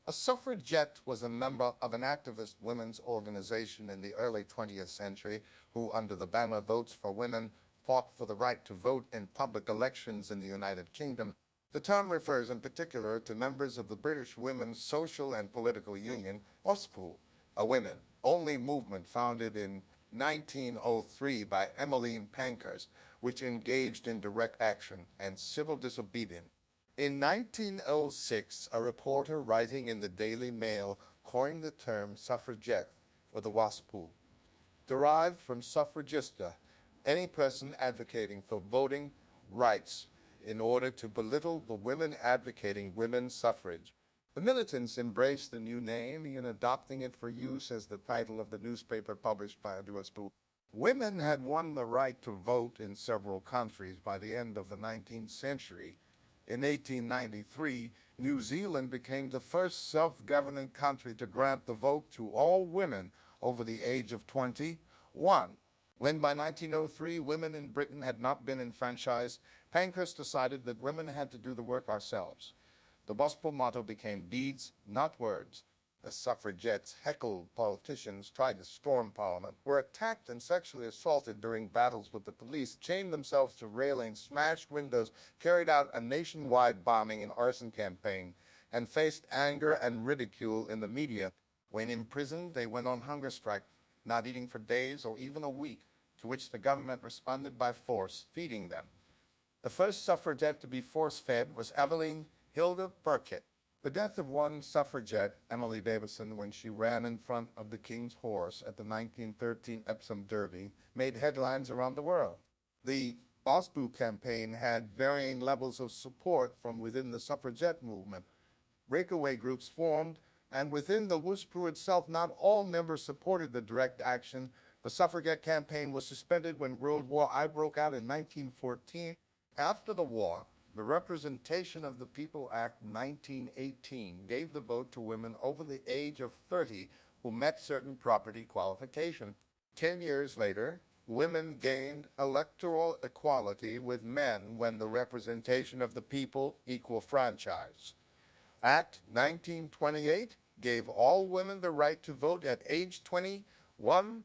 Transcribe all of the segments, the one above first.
A suffragette was a member of an activist women's organization in the early 20th century who, under the banner Votes for Women, fought for the right to vote in public elections in the United Kingdom. The term refers in particular to members of the British Women's Social and Political Union, WSPU, a women-only movement founded in 1903 by Emmeline Pankhurst, which engaged in direct action and civil disobedience. In 1906, a reporter writing in the Daily Mail coined the term suffragette for the WSPU, derived from suffragista, any person advocating for voting rights, in order to belittle the women advocating women's suffrage. The militants embraced the new name in adopting it for use as the title of the newspaper published by the WSPU. Women had won the right to vote in several countries by the end of the 19th century. In 1893, New Zealand became the first self-governing country to grant the vote to all women over the age of 21. When by 1903 women in Britain had not been enfranchised, Pankhurst decided that women had to do the work ourselves. The WSPU motto became deeds, not words. The suffragettes heckled politicians, tried to storm Parliament, were attacked and sexually assaulted during battles with the police, chained themselves to railings, smashed windows, carried out a nationwide bombing and arson campaign, and faced anger and ridicule in the media. When imprisoned, they went on hunger strike, not eating for days or even a week, to which the government responded by force, feeding them. The first suffragette to be force-fed was Evelyn Hilda Burkitt. The death of one suffragette, Emily Davison, when she ran in front of the King's horse at the 1913 Epsom Derby, made headlines around the world. The WSPU campaign had varying levels of support from within the suffragette movement. Breakaway groups formed, and within the WSPU itself, not all members supported the direct action. The suffragette campaign was suspended when World War I broke out in 1914. After the war, the Representation of the People Act 1918 gave the vote to women over the age of 30 who met certain property qualifications. 10 years later, women gained electoral equality with men when the Representation of the People Equal Franchise Act 1928 gave all women the right to vote at age 21.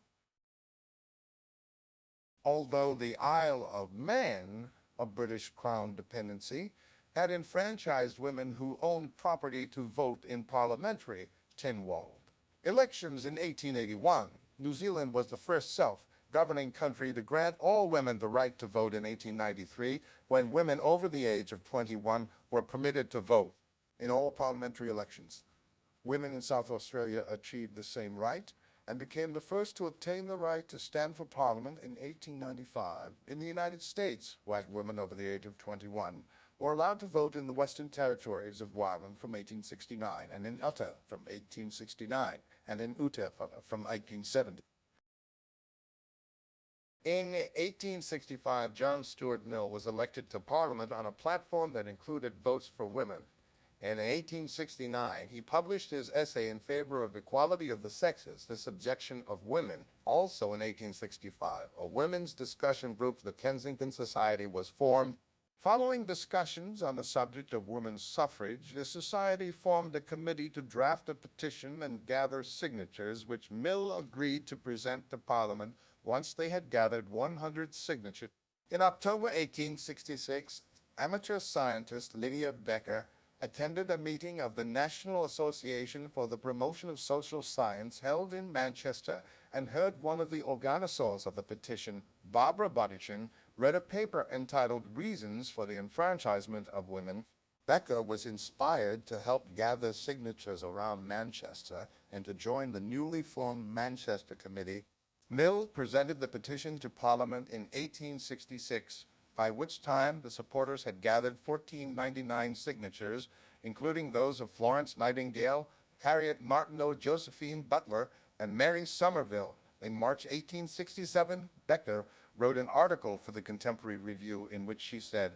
Although the Isle of Man, a British Crown dependency, had enfranchised women who owned property to vote in parliamentary Tynwald elections in 1881. New Zealand was the first self-governing country to grant all women the right to vote in 1893, when women over the age of 21 were permitted to vote in all parliamentary elections. Women in South Australia achieved the same right and became the first to obtain the right to stand for Parliament in 1895. In the United States, white women over the age of 21 were allowed to vote in the Western Territories of Wyoming from 1869, and in Utah from 1869, and in Utah from 1870. In 1865, John Stuart Mill was elected to Parliament on a platform that included votes for women. And in 1869, he published his essay in favor of equality of the sexes, the subjection of women. Also in 1865, a women's discussion group, the Kensington Society, was formed. Following discussions on the subject of women's suffrage, the society formed a committee to draft a petition and gather signatures, which Mill agreed to present to Parliament once they had gathered 100 signatures. In October 1866, amateur scientist Lydia Becker attended a meeting of the National Association for the Promotion of Social Science held in Manchester and heard one of the organizers of the petition, Barbara Bodyguard, read a paper entitled Reasons for the Enfranchisement of Women. Becker was inspired to help gather signatures around Manchester and to join the newly formed Manchester Committee. Mill presented the petition to Parliament in 1866, by which time the supporters had gathered 1,499 signatures, including those of Florence Nightingale, Harriet Martineau, Josephine Butler, and Mary Somerville. In March 1867, Becker wrote an article for the Contemporary Review in which she said,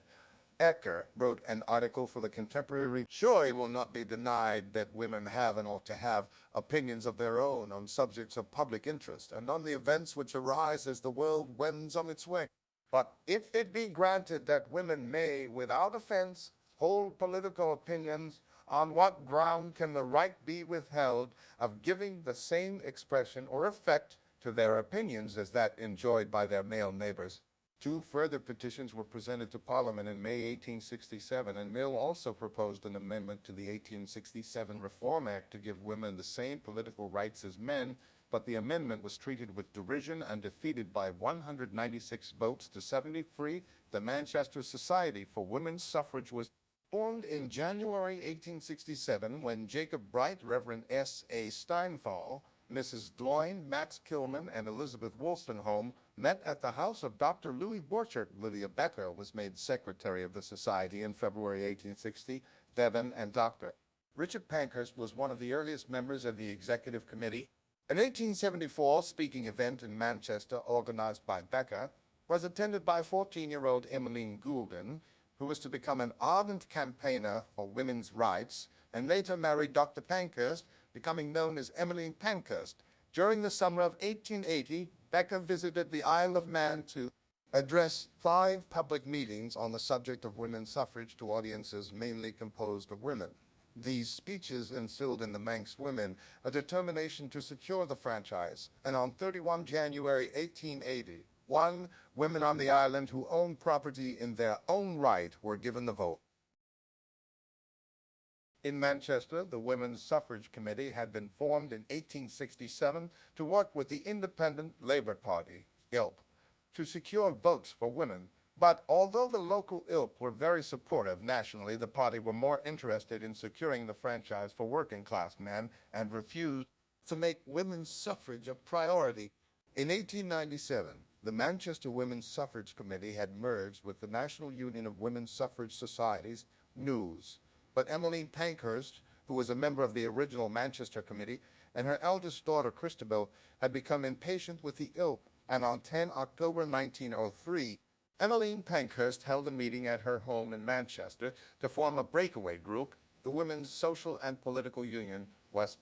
Becker wrote an article for the Contemporary Review. Sure, it will not be denied that women have and ought to have opinions of their own on subjects of public interest and on the events which arise as the world wends on its way. But if it be granted that women may, without offense, hold political opinions On what ground can the right be withheld of giving the same expression or effect to their opinions as that enjoyed by their male neighbors? Two further petitions were presented to Parliament in May 1867, and Mill also proposed an amendment to the 1867 Reform Act to give women the same political rights as men, but the amendment was treated with derision and defeated by 196 votes to 73. The Manchester Society for Women's Suffrage was formed in January 1867 when Jacob Bright, Reverend S.A. Steinthal, Mrs. Gloyn, Max Kilman, and Elizabeth Wolstenholme met at the house of Dr. Louis Borchert. Lydia Becker was made secretary of the society in February 1860. Devon and Dr. Richard Pankhurst was one of the earliest members of the executive committee. An 1874 speaking event in Manchester, organized by Becker, was attended by 14-year-old Emmeline Goulden, who was to become an ardent campaigner for women's rights, and later married Dr. Pankhurst, becoming known as Emmeline Pankhurst. During the summer of 1880, Becker visited the Isle of Man to address 5 public meetings on the subject of women's suffrage to audiences mainly composed of women. These speeches instilled in the Manx women a determination to secure the franchise, and on 31 January 1881, women on the island who owned property in their own right were given the vote. In Manchester, the Women's Suffrage Committee had been formed in 1867 to work with the Independent Labour Party, ILP, to secure votes for women. But although the local ILP were very supportive nationally, the party were more interested in securing the franchise for working-class men and refused to make women's suffrage a priority. In 1897, the Manchester Women's Suffrage Committee had merged with the National Union of Women's Suffrage Societies, NEWS. But Emmeline Pankhurst, who was a member of the original Manchester Committee, and her eldest daughter, Christabel, had become impatient with the ILP, and on 10 October 1903, Emmeline Pankhurst held a meeting at her home in Manchester to form a breakaway group, the Women's Social and Political Union, WSPU.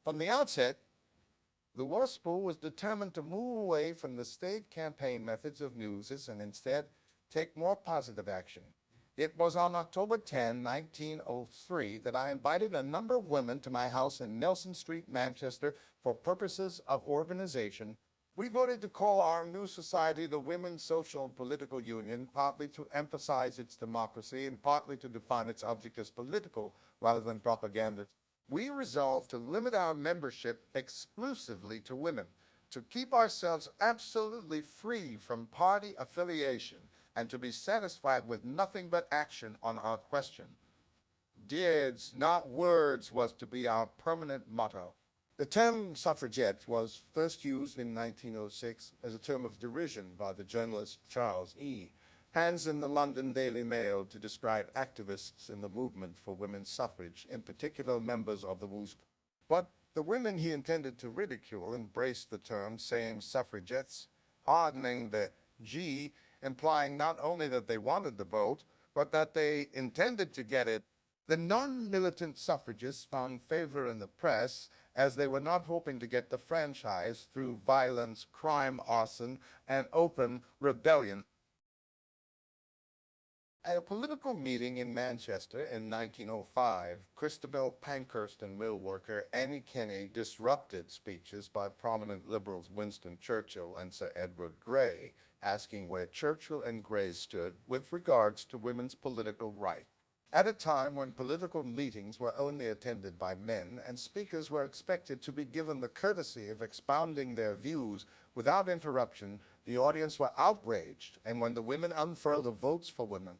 From the outset, the WSPU was determined to move away from the state campaign methods of newses and instead take more positive action. It was on October 10, 1903, that I invited a number of women to my house in Nelson Street, Manchester, for purposes of organization. We voted to call our new society the Women's Social and Political Union, partly to emphasize its democracy and partly to define its object as political rather than propaganda. We resolved to limit our membership exclusively to women, to keep ourselves absolutely free from party affiliation, and to be satisfied with nothing but action on our question. Deeds, not words, was to be our permanent motto. The term suffragette was first used in 1906 as a term of derision by the journalist Charles E. Hands in the London Daily Mail to describe activists in the movement for women's suffrage, in particular members of the WSPU. But the women he intended to ridicule embraced the term, saying suffragettes, hardening the G, implying not only that they wanted the vote, but that they intended to get it. The non-militant suffragists found favor in the press, as they were not hoping to get the franchise through violence, crime, arson, and open rebellion. At a political meeting in Manchester in 1905, Christabel Pankhurst and mill worker Annie Kenney disrupted speeches by prominent liberals Winston Churchill and Sir Edward Grey, asking where Churchill and Grey stood with regards to women's political rights. At a time when political meetings were only attended by men and speakers were expected to be given the courtesy of expounding their views without interruption, the audience were outraged, and when the women unfurled the Votes for Women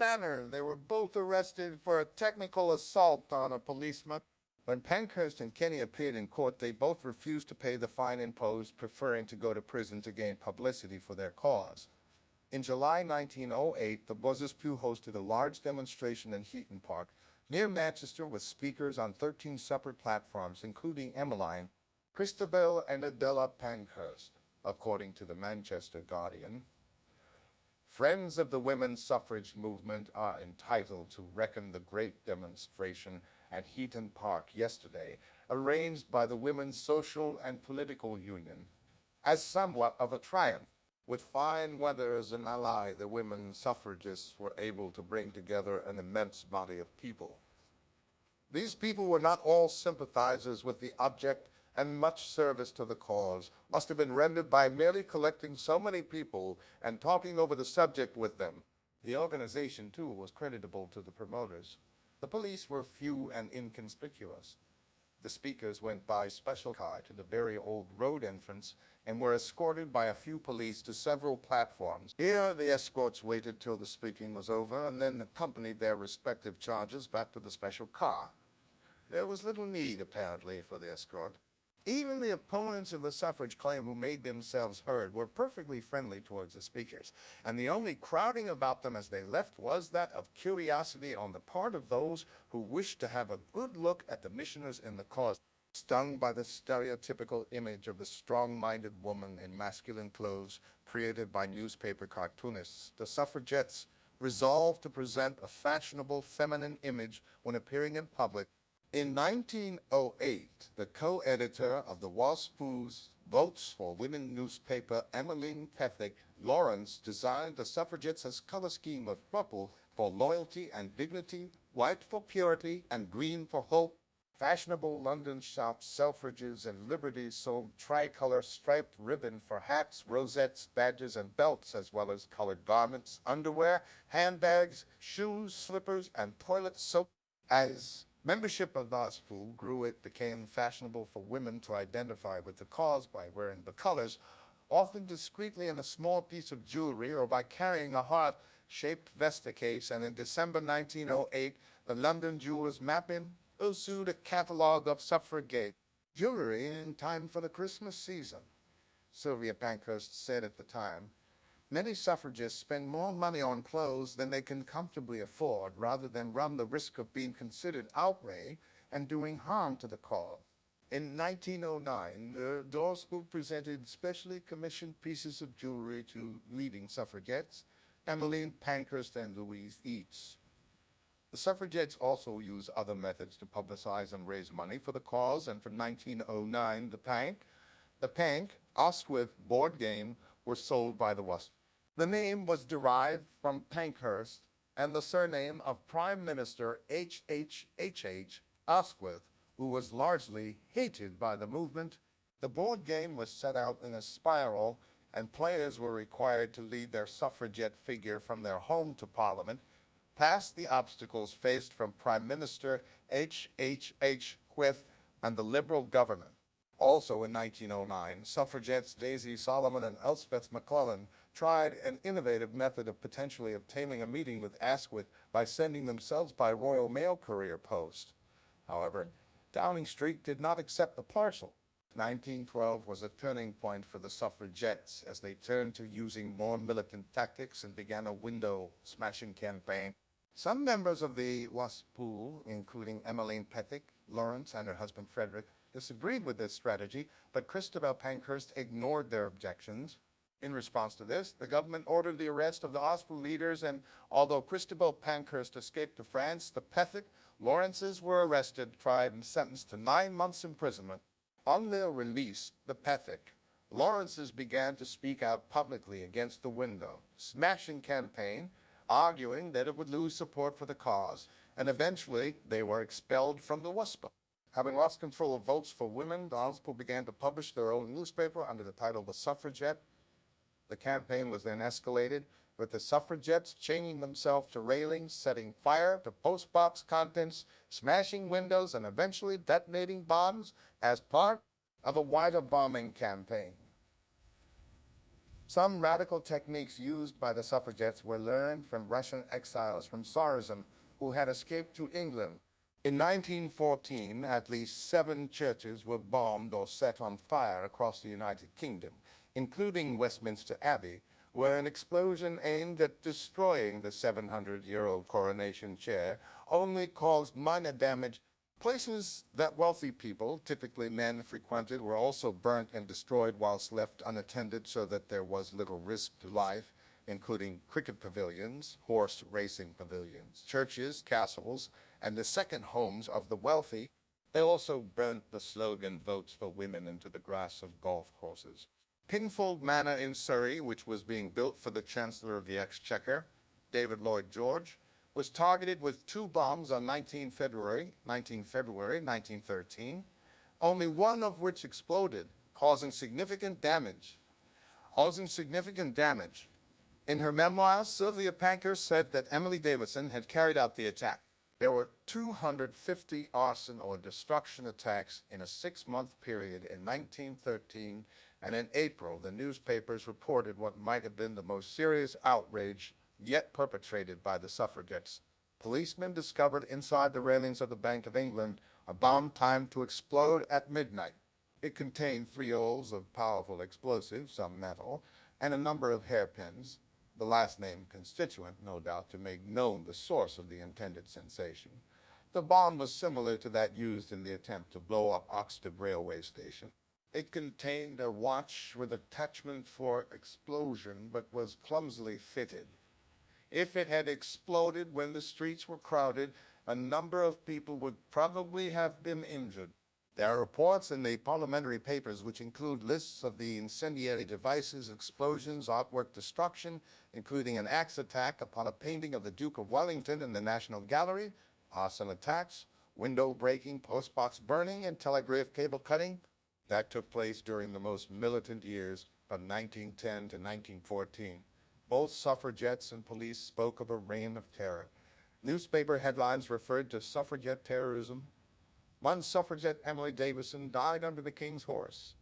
banner, they were both arrested for a technical assault on a policeman. When Pankhurst and Kenney appeared in court, they both refused to pay the fine imposed, preferring to go to prison to gain publicity for their cause. In July 1908, the WSPU hosted a large demonstration in Heaton Park, near Manchester, with speakers on 13 separate platforms, including Emmeline, Christabel, and Adela Pankhurst, according to the Manchester Guardian. Friends of the women's suffrage movement are entitled to reckon the great demonstration at Heaton Park yesterday, arranged by the Women's Social and Political Union, as somewhat of a triumph. With fine weather as an ally, the women suffragists were able to bring together an immense body of people. These people were not all sympathizers with the object, and much service to the cause must have been rendered by merely collecting so many people and talking over the subject with them. The organization, too, was creditable to the promoters. The police were few and inconspicuous. The speakers went by special car to the very old road entrance and were escorted by a few police to several platforms. Here, the escorts waited till the speaking was over and then accompanied their respective charges back to the special car. There was little need, apparently, for the escort. Even the opponents of the suffrage claim who made themselves heard were perfectly friendly towards the speakers, and the only crowding about them as they left was that of curiosity on the part of those who wished to have a good look at the missioners in the cause. Stung by the stereotypical image of the strong-minded woman in masculine clothes created by newspaper cartoonists, the suffragettes resolved to present a fashionable feminine image when appearing in public. In 1908, the co-editor of the WSPU's Votes for Women newspaper, Emmeline Pethick Lawrence, designed the suffragettes as color scheme of purple for loyalty and dignity, white for purity, and green for hope. Fashionable London shops, Selfridges, and Liberties sold tricolor striped ribbon for hats, rosettes, badges, and belts, as well as colored garments, underwear, handbags, shoes, slippers, and toilet soap. As membership of the WSPU grew, it became fashionable for women to identify with the cause by wearing the colors, often discreetly in a small piece of jewelry or by carrying a heart-shaped vesta case. And in December 1908, the London Jewelers Mapping issued a catalog of suffragette jewelry in time for the Christmas season. Sylvia Pankhurst said at the time, "Many suffragists spend more money on clothes than they can comfortably afford, rather than run the risk of being considered outrage and doing harm to the cause." In 1909, the WSPU presented specially commissioned pieces of jewelry to leading suffragettes, Emmeline Pankhurst and Louise Eates. The suffragettes also use other methods to publicize and raise money for the cause, and for 1909, the Pank, Osquith board game were sold by the WSPU. The name was derived from Pankhurst and the surname of Prime Minister H.H. Osquith, who was largely hated by the movement. The board game was set out in a spiral, and players were required to lead their suffragette figure from their home to Parliament, past the obstacles faced from Prime Minister H.H. Asquith and the Liberal government. Also in 1909, suffragettes Daisy Solomon and Elspeth McClellan tried an innovative method of potentially obtaining a meeting with Asquith by sending themselves by Royal Mail courier post. However, Downing Street did not accept the parcel. 1912 was a turning point for the suffragettes as they turned to using more militant tactics and began a window-smashing campaign. Some members of the WSPU, including Emmeline Pethick, Lawrence, and her husband Frederick, disagreed with this strategy, but Christabel Pankhurst ignored their objections. In response to this, the government ordered the arrest of the WSPU leaders, and although Christabel Pankhurst escaped to France, the Pethick Lawrences were arrested, tried, and sentenced to 9 months' imprisonment. On their release, the Pethick Lawrences began to speak out publicly against the window-smashing campaign, arguing that it would lose support for the cause, and eventually they were expelled from the WSPU. Having lost control of Votes for Women, the WSPU began to publish their own newspaper under the title The Suffragette. The campaign was then escalated, with the suffragettes chaining themselves to railings, setting fire to postbox contents, smashing windows, and eventually detonating bombs as part of a wider bombing campaign. Some radical techniques used by the suffragettes were learned from Russian exiles from Tsarism who had escaped to England. In 1914, at least 7 churches were bombed or set on fire across the United Kingdom, including Westminster Abbey, where an explosion aimed at destroying the 700-year-old coronation chair only caused minor damage. Places that wealthy people, typically men, frequented were also burnt and destroyed whilst left unattended, so that there was little risk to life, including cricket pavilions, horse racing pavilions, churches, castles, and the second homes of the wealthy. They also burnt the slogan "Votes for Women" into the grass of golf courses. Pinfold Manor in Surrey, which was being built for the Chancellor of the Exchequer, David Lloyd George, was targeted with 2 bombs on 19 February 1913, only one of which exploded, causing significant damage. In her memoirs, Sylvia Pankhurst said that Emily Davison had carried out the attack. There were 250 arson or destruction attacks in a 6-month period in 1913, and in April, the newspapers reported what might have been the most serious outrage yet perpetrated by the suffragettes. Policemen discovered inside the railings of the Bank of England a bomb timed to explode at midnight. It contained 3 oils of powerful explosives, some metal, and a number of hairpins, the last named constituent, no doubt, to make known the source of the intended sensation. The bomb was similar to that used in the attempt to blow up Oxted railway station. It contained a watch with attachment for explosion, but was clumsily fitted. If it had exploded when the streets were crowded, a number of people would probably have been injured. There are reports in the parliamentary papers which include lists of the incendiary devices, explosions, artwork destruction, including an axe attack upon a painting of the Duke of Wellington in the National Gallery, arson attacks, window breaking, postbox burning, and telegraph cable cutting. That took place during the most militant years of 1910 to 1914. Both suffragettes and police spoke of a reign of terror. Newspaper headlines referred to suffragette terrorism. One suffragette, Emily Davison, died under the King's horse.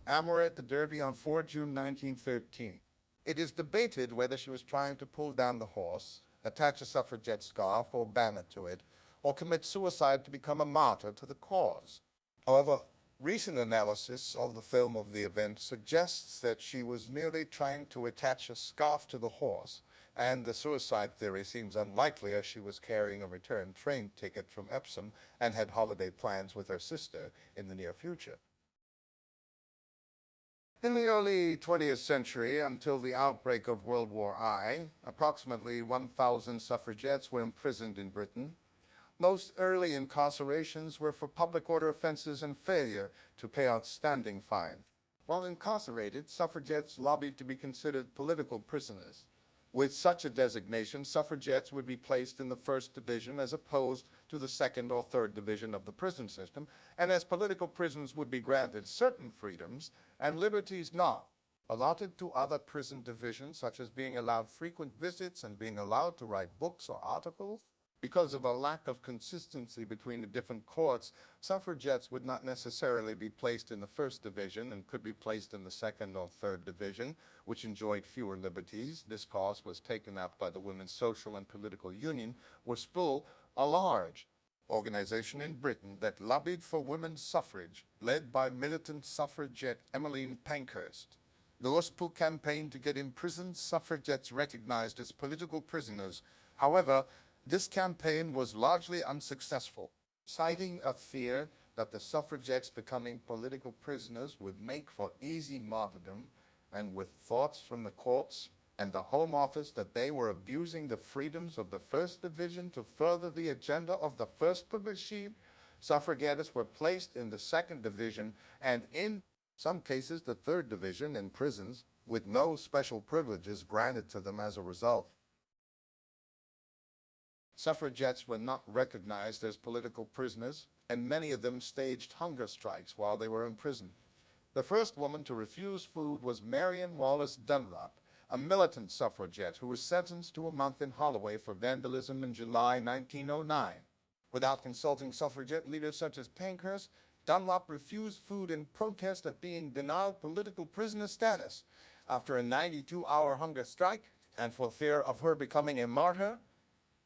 Amour at the Derby on 4 June 1913. It is debated whether she was trying to pull down the horse, attach a suffragette scarf or banner to it, or commit suicide to become a martyr to the cause. However, recent analysis of the film of the event suggests that she was merely trying to attach a scarf to the horse, and the suicide theory seems unlikely as she was carrying a return train ticket from Epsom and had holiday plans with her sister in the near future. In the early 20th century, until the outbreak of World War I, approximately 1,000 suffragettes were imprisoned in Britain. Most early incarcerations were for public order offenses and failure to pay outstanding fines. While incarcerated, suffragettes lobbied to be considered political prisoners. With such a designation, suffragettes would be placed in the 1st Division as opposed to the 2nd or 3rd Division of the prison system, and as political prisoners would be granted certain freedoms and liberties not allotted to other prison divisions, such as being allowed frequent visits and being allowed to write books or articles. Because of a lack of consistency between the different courts, suffragettes would not necessarily be placed in the 1st Division and could be placed in the 2nd or 3rd Division, which enjoyed fewer liberties. This cause was taken up by the Women's Social and Political Union, WSPU, a large organization in Britain that lobbied for women's suffrage, led by militant suffragette Emmeline Pankhurst. The WSPU campaigned to get imprisoned suffragettes recognized as political prisoners. However, this campaign was largely unsuccessful, citing a fear that the suffragettes becoming political prisoners would make for easy martyrdom, and with thoughts from the courts and the Home Office that they were abusing the freedoms of the 1st Division to further the agenda of the 1st regime, suffragettes were placed in the 2nd Division and in some cases the 3rd Division in prisons, with no special privileges granted to them as a result. Suffragettes were not recognized as political prisoners, and many of them staged hunger strikes while they were in prison. The first woman to refuse food was Marion Wallace Dunlop, a militant suffragette who was sentenced to a month in Holloway for vandalism in July 1909. Without consulting suffragette leaders such as Pankhurst, Dunlop refused food in protest at being denied political prisoner status. After a 92-hour hunger strike, and for fear of her becoming a martyr,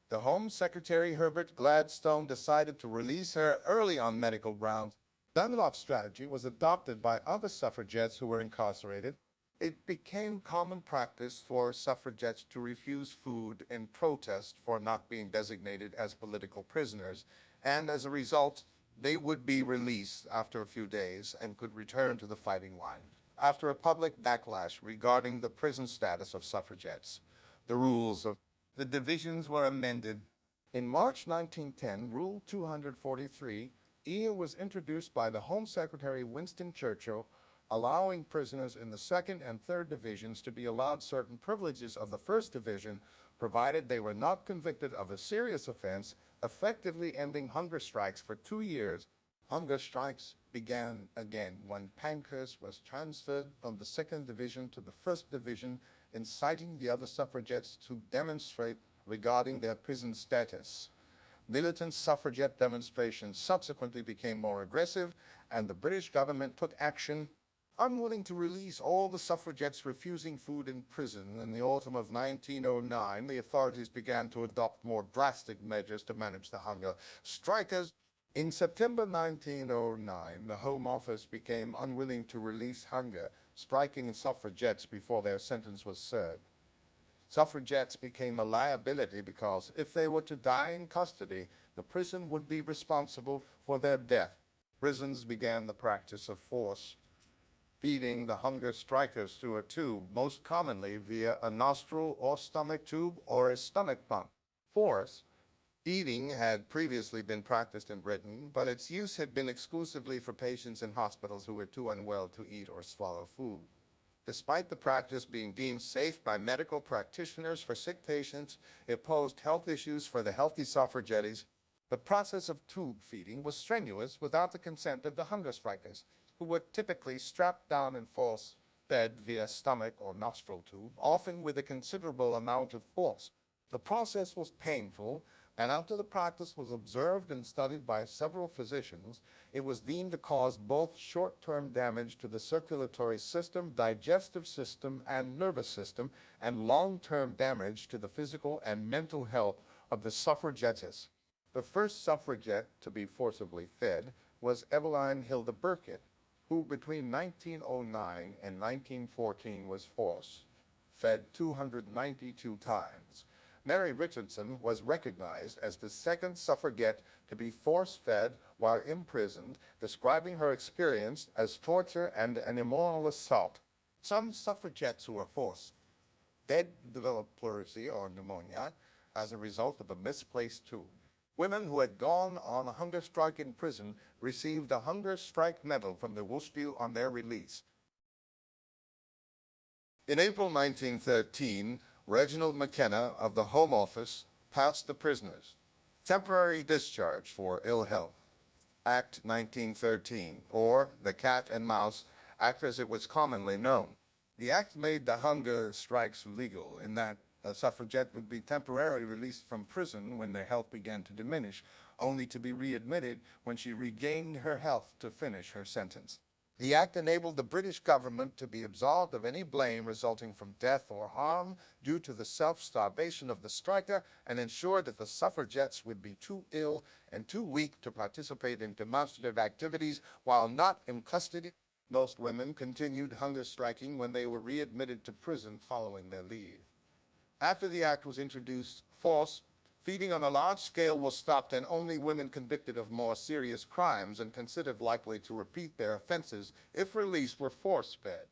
the Home Secretary Herbert Gladstone decided to release her early on medical grounds. Dunlop's strategy was adopted by other suffragettes who were incarcerated. It became common practice for suffragettes to refuse food in protest for not being designated as political prisoners, and as a result, they would be released after a few days and could return to the fighting line. After a public backlash regarding the prison status of suffragettes, the rules of the divisions were amended. In March 1910, Rule 243E was introduced by the Home Secretary Winston Churchill, allowing prisoners in the 2nd and 3rd Divisions to be allowed certain privileges of the 1st Division provided they were not convicted of a serious offense, effectively ending hunger strikes for 2 years. Hunger strikes began again when Pankhurst was transferred from the 2nd Division to the 1st Division, inciting the other suffragettes to demonstrate regarding their prison status. Militant suffragette demonstrations subsequently became more aggressive, and the British government took action. Unwilling to release all the suffragettes refusing food in prison, in the autumn of 1909, the authorities began to adopt more drastic measures to manage the hunger strikers. In September 1909, the Home Office became unwilling to release hunger striking suffragettes before their sentence was served. Suffragettes became a liability because if they were to die in custody, the prison would be responsible for their death. Prisons began the practice of force feeding the hunger strikers through a tube, most commonly via a nostril or stomach tube or a stomach pump. Force feeding had previously been practiced in Britain, but its use had been exclusively for patients in hospitals who were too unwell to eat or swallow food. Despite the practice being deemed safe by medical practitioners for sick patients, it posed health issues for the healthy suffragettes. The process of tube feeding was strenuous without the consent of the hunger strikers, who were typically strapped down and force-fed via stomach or nostril tube, often with a considerable amount of force. The process was painful, and after the practice was observed and studied by several physicians, it was deemed to cause both short-term damage to the circulatory system, digestive system, and nervous system, and long-term damage to the physical and mental health of the suffragettes. The first suffragette to be forcibly fed was Eveline Hilda Burkitt, who between 1909 and 1914 was force-fed 292 times. Mary Richardson was recognized as the second suffragette to be force-fed while imprisoned, describing her experience as torture and an immoral assault. Some suffragettes who were force-fed developed pleurisy or pneumonia as a result of a misplaced tube. Women who had gone on a hunger strike in prison received a hunger strike medal from the WSPU on their release. In April 1913, Reginald McKenna of the Home Office passed the Prisoners' Temporary Discharge for Ill Health Act 1913, or the Cat and Mouse Act as it was commonly known. The act made the hunger strikes legal in that a suffragette would be temporarily released from prison when their health began to diminish, only to be readmitted when she regained her health to finish her sentence. The act enabled the British government to be absolved of any blame resulting from death or harm due to the self-starvation of the striker and ensured that the suffragettes would be too ill and too weak to participate in demonstrative activities while not in custody. Most women continued hunger striking when they were readmitted to prison following their leave. After the act was introduced, force feeding on a large scale was stopped, and only women convicted of more serious crimes and considered likely to repeat their offenses, if released, were force-fed.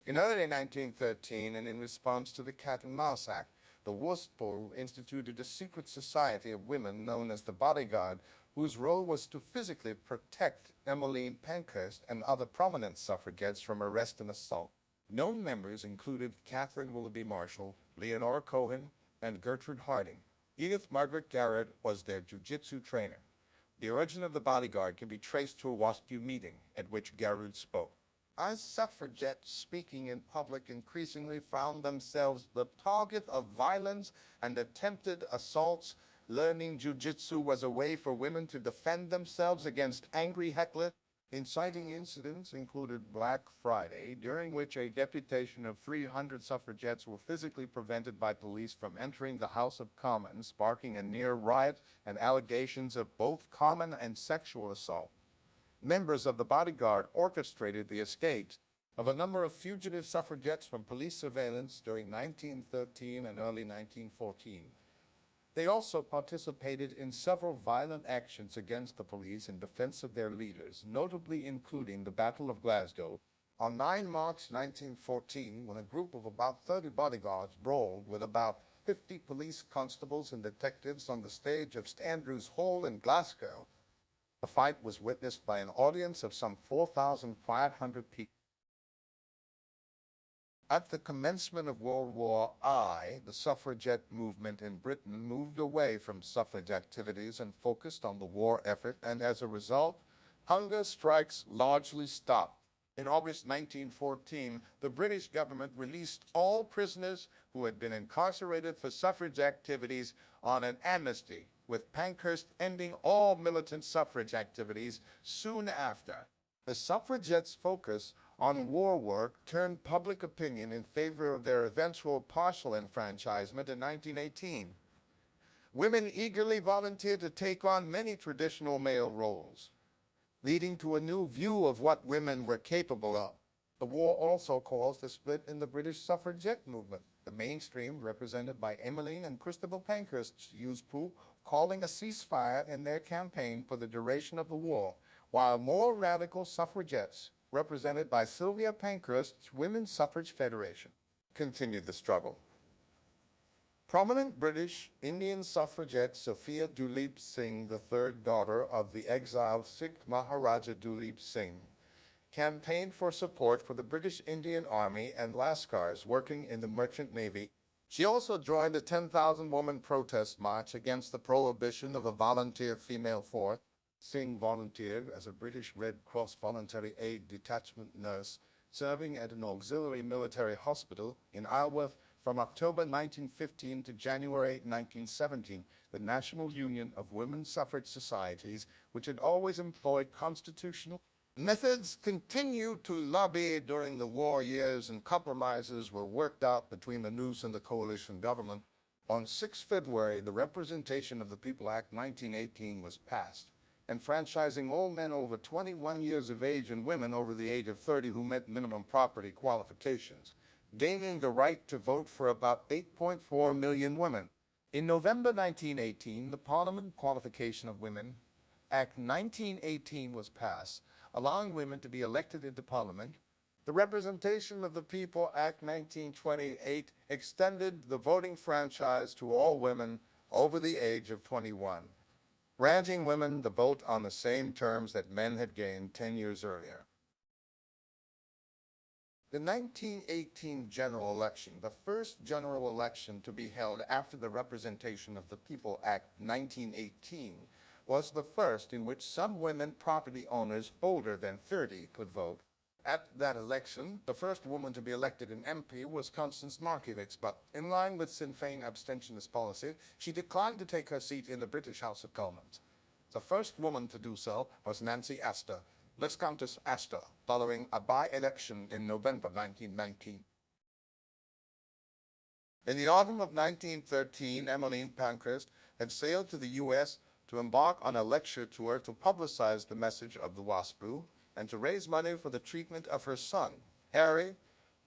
In early 1913, and in response to the Cat and Mouse Act, the WSPU instituted a secret society of women known as the Bodyguard, whose role was to physically protect Emmeline Pankhurst and other prominent suffragettes from arrest and assault. Known members included Catherine Willoughby Marshall, Leonora Cohen, and Gertrude Harding. Edith Margaret Garrett was their jiu-jitsu trainer. The origin of the Bodyguard can be traced to a WSPU meeting at which Garrett spoke. As suffragettes speaking in public increasingly found themselves the target of violence and attempted assaults, learning jiu-jitsu was a way for women to defend themselves against angry hecklers. Inciting incidents included Black Friday, during which a deputation of 300 suffragettes were physically prevented by police from entering the House of Commons, sparking a near riot and allegations of both common and sexual assault. Members of the Bodyguard orchestrated the escapes of a number of fugitive suffragettes from police surveillance during 1913 and early 1914. They also participated in several violent actions against the police in defense of their leaders, notably including the Battle of Glasgow. On 9 March 1914, when a group of about 30 bodyguards brawled with about 50 police constables and detectives on the stage of St. Andrew's Hall in Glasgow, the fight was witnessed by an audience of some 4,500 people. At the commencement of World War I, the suffragette movement in Britain moved away from suffrage activities and focused on the war effort, and as a result, hunger strikes largely stopped. In August 1914, the British government released all prisoners who had been incarcerated for suffrage activities on an amnesty, with Pankhurst ending all militant suffrage activities soon after. The suffragettes' focus on war work turned public opinion in favor of their eventual partial enfranchisement in 1918. Women eagerly volunteered to take on many traditional male roles, leading to a new view of what women were capable of. The war also caused a split in the British suffragette movement. The mainstream, represented by Emmeline and Christabel Pankhurst, used calling a ceasefire in their campaign for the duration of the war, while more radical suffragettes, represented by Sylvia Pankhurst's Women's Suffrage Federation, continued the struggle. Prominent British Indian suffragette Sophia Duleep Singh, the third daughter of the exiled Sikh Maharaja Duleep Singh, campaigned for support for the British Indian Army and Lascars working in the Merchant Navy. She also joined the 10,000-woman protest march against the prohibition of a volunteer female force. Singh volunteered as a British Red Cross voluntary aid detachment nurse, serving at an auxiliary military hospital in Isleworth from October 1915 to January 1917. The National Union of Women's Suffrage Societies, which had always employed constitutional methods, continued to lobby during the war years, and compromises were worked out between the Noose and the coalition government. On 6 February, the Representation of the People Act 1918 was passed, enfranchising all men over 21 years of age and women over the age of 30 who met minimum property qualifications, gaining the right to vote for about 8.4 million women. In November 1918, the Parliament Qualification of Women Act 1918 was passed, allowing women to be elected into Parliament. The Representation of the People Act 1928 extended the voting franchise to all women over the age of 21, granting women the vote on the same terms that men had gained 10 years earlier. The 1918 general election, the first general election to be held after the Representation of the People Act 1918, was the first in which some women property owners older than 30 could vote. At that election, the first woman to be elected an MP was Constance Markievicz, but in line with Sinn Féin abstentionist policy, she declined to take her seat in the British House of Commons. The first woman to do so was Nancy Astor, Viscountess Astor, following a by-election in November 1919. In the autumn of 1913, Emmeline Pankhurst had sailed to the U.S. to embark on a lecture tour to publicize the message of the WSPU and to raise money for the treatment of her son, Harry,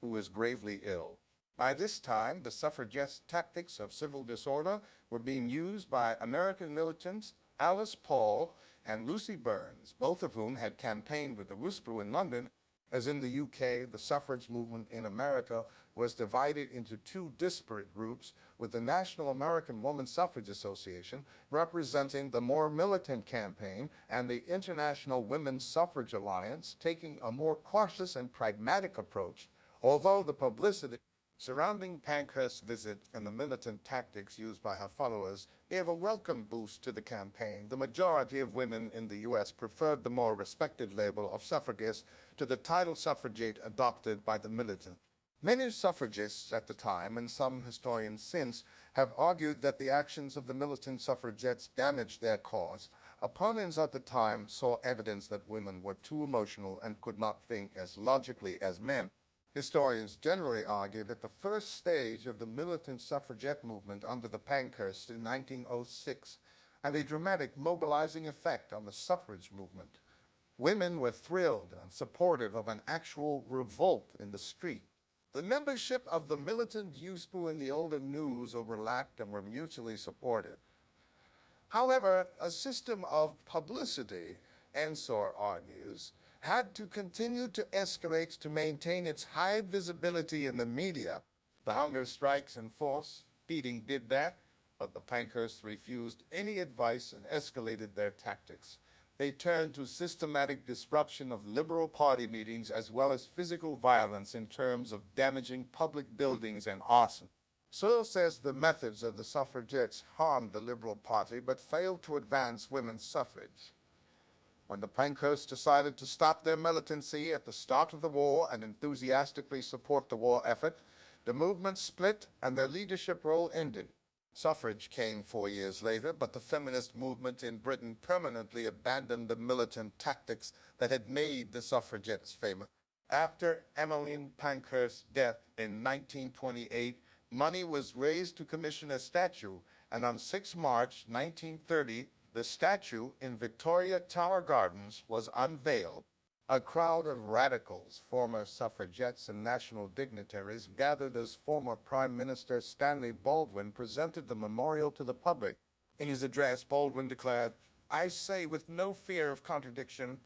who was gravely ill. By this time, the suffragette tactics of civil disorder were being used by American militants Alice Paul and Lucy Burns, both of whom had campaigned with the WSPU in London. As in the UK, the suffrage movement in America was divided into 2 disparate groups, with the National American Woman Suffrage Association representing the more militant campaign and the International Women's Suffrage Alliance taking a more cautious and pragmatic approach, although the publicity surrounding Pankhurst's visit and the militant tactics used by her followers gave a welcome boost to the campaign. The majority of women in the U.S. preferred the more respected label of suffragist to the title suffragette adopted by the militant. Many suffragists at the time, and some historians since, have argued that the actions of the militant suffragettes damaged their cause. Opponents at the time saw evidence that women were too emotional and could not think as logically as men. Historians generally argue that the first stage of the militant suffragette movement under the Pankhurst in 1906 had a dramatic mobilizing effect on the suffrage movement. Women were thrilled and supportive of an actual revolt in the street. The membership of the militant WSPU and the older News overlapped and were mutually supportive. However, a system of publicity, Ensor argues, had to continue to escalate to maintain its high visibility in the media. The hunger strikes and forced feeding did that, but the Pankhursts refused any advice and escalated their tactics. they turned to systematic disruption of liberal party meetings as well as physical violence in terms of damaging public buildings and arson. Searle says the methods of the suffragettes harmed the Liberal Party but failed to advance women's suffrage. When the Pankhursts decided to stop their militancy at the start of the war and enthusiastically support the war effort, the movement split and their leadership role ended. Suffrage came 4 years later, but the feminist movement in Britain permanently abandoned the militant tactics that had made the suffragettes famous. After Emmeline Pankhurst's death in 1928, money was raised to commission a statue, and on 6 March 1930, the statue in Victoria Tower Gardens was unveiled. A crowd of radicals, former suffragettes, and national dignitaries gathered as former Prime Minister Stanley Baldwin presented the memorial to the public. In his address, Baldwin declared, "I say with no fear of contradiction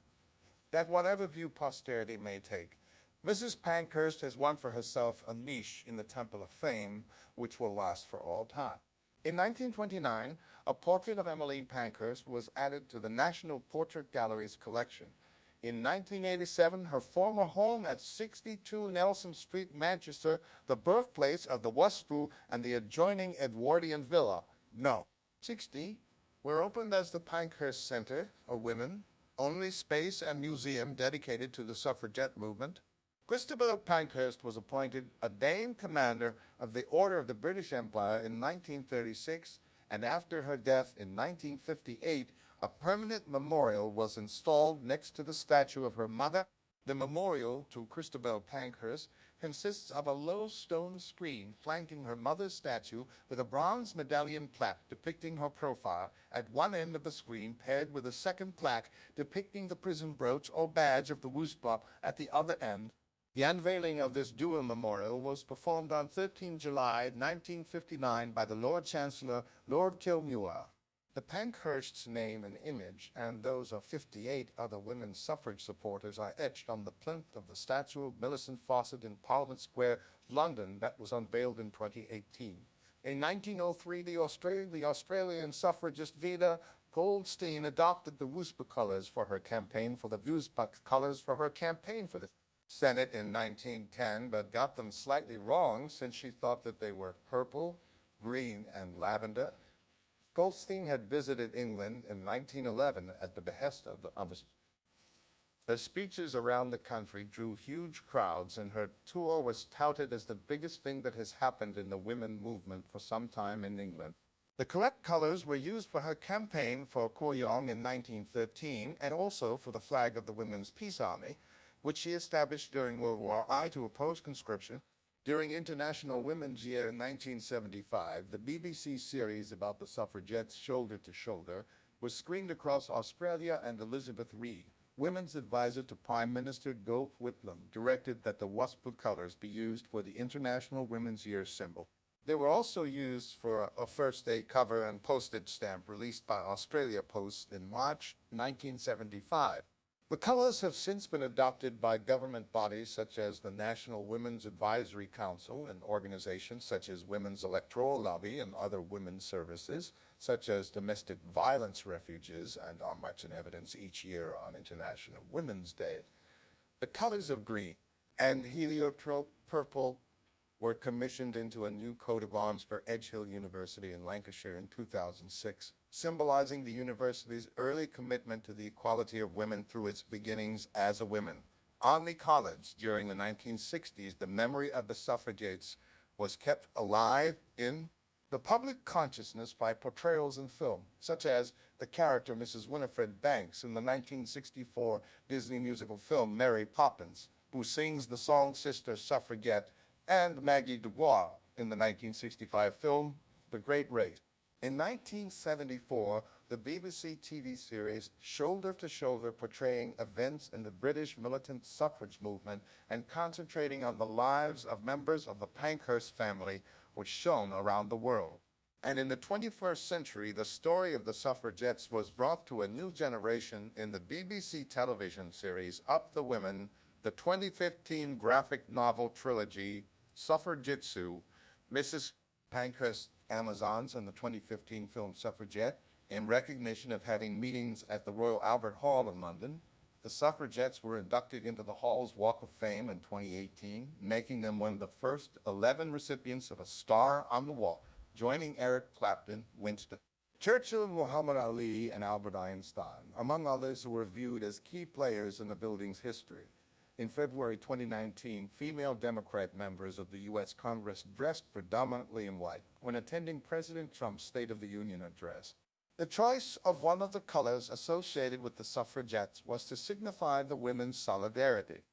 that whatever view posterity may take, Mrs. Pankhurst has won for herself a niche in the Temple of Fame, which will last for all time." In 1929, a portrait of Emmeline Pankhurst was added to the National Portrait Gallery's collection. In 1987, her former home at 62 Nelson Street, Manchester, the birthplace of the WSPU and the adjoining Edwardian Villa, No. 60, were opened as the Pankhurst Center, a women-only space and museum dedicated to the suffragette movement. Christabel Pankhurst was appointed a Dame Commander of the Order of the British Empire in 1936, and after her death in 1958, a permanent memorial was installed next to the statue of her mother. The memorial to Christabel Pankhurst consists of a low stone screen flanking her mother's statue with a bronze medallion plaque depicting her profile at one end of the screen, paired with a second plaque depicting the prison brooch or badge of the WSPU at the other end. The unveiling of this dual memorial was performed on 13 July 1959 by the Lord Chancellor, Lord Kilmuir. The Pankhurst's name and image, and those of 58 other women's suffrage supporters, are etched on the plinth of the statue of Millicent Fawcett in Parliament Square, London, that was unveiled in 2018. In 1903, the Australian suffragist Vida Goldstein adopted the WSPU colors for her campaign for the WSPU colors for her campaign for the Senate in 1910, but got them slightly wrong since she thought that they were purple, green, and lavender. Goldstein had visited England in 1911 at the behest of the embassy. Her speeches around the country drew huge crowds, and her tour was touted as the biggest thing that has happened in the women movement for some time in England. The correct colors were used for her campaign for Kooyong in 1913, and also for the flag of the Women's Peace Army, which she established during World War I to oppose conscription. During International Women's Year in 1975, the BBC series about the suffragettes, Shoulder to Shoulder, was screened across Australia, and Elizabeth Reed, women's advisor to Prime Minister Gough Whitlam, directed that the WSPU colors be used for the International Women's Year symbol. They were also used for a First Day cover and postage stamp released by Australia Post in March 1975. The colors have since been adopted by government bodies such as the National Women's Advisory Council and organizations such as Women's Electoral Lobby and other women's services, such as domestic violence refuges, and are much in evidence each year on International Women's Day. The colors of green and heliotrope purple were commissioned into a new coat of arms for Edge Hill University in Lancashire in 2006, symbolizing the university's early commitment to the equality of women through its beginnings as a women. On the college, during the 1960s, the memory of the suffragettes was kept alive in the public consciousness by portrayals in film, such as the character Mrs. Winifred Banks in the 1964 Disney musical film Mary Poppins, who sings the song Sister Suffragette, and Maggie Dubois in the 1965 film The Great Race. In 1974, the BBC TV series Shoulder to Shoulder, portraying events in the British militant suffrage movement and concentrating on the lives of members of the Pankhurst family, was shown around the world. And in the 21st century, the story of the suffragettes was brought to a new generation in the BBC television series Up the Women, the 2015 graphic novel trilogy Suffragetsu, Mrs. Pankhurst Amazons, and the 2015 film Suffragette, In recognition of having meetings at the Royal Albert Hall in London, the suffragettes were inducted into the Hall's Walk of Fame in 2018, making them one of the first 11 recipients of a Star on the Wall, joining Eric Clapton, Winston Churchill, Muhammad Ali, and Albert Einstein, among others who were viewed as key players in the building's history. In February 2019, female Democrat members of the U.S. Congress dressed predominantly in white when attending President Trump's State of the Union address. The choice of one of the colors associated with the suffragettes was to signify the women's solidarity.